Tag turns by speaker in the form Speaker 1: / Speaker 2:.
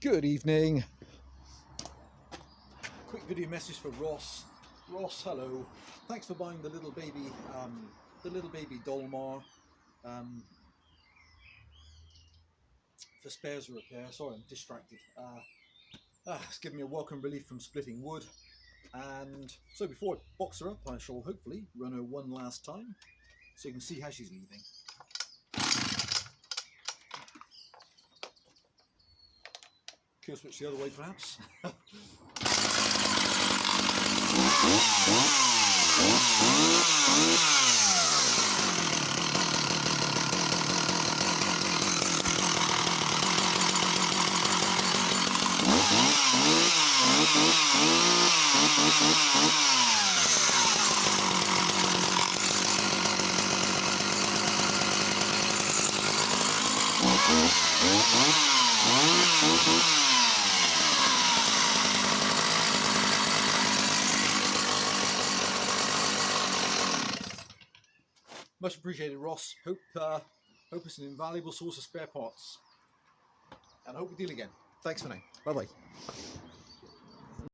Speaker 1: Good evening. Quick video message for Ross. Ross, hello. Thanks for buying the little baby Dolmar for spares repair. Sorry, I'm distracted. It's given me a welcome relief from splitting wood. And so before I box her up, I shall hopefully run her one last time so you can see how she's leaving. Kill switch the other way perhaps. Much appreciated, Ross. Hope it's an invaluable source of spare parts. And I hope we deal again. Thanks for now. Bye-bye.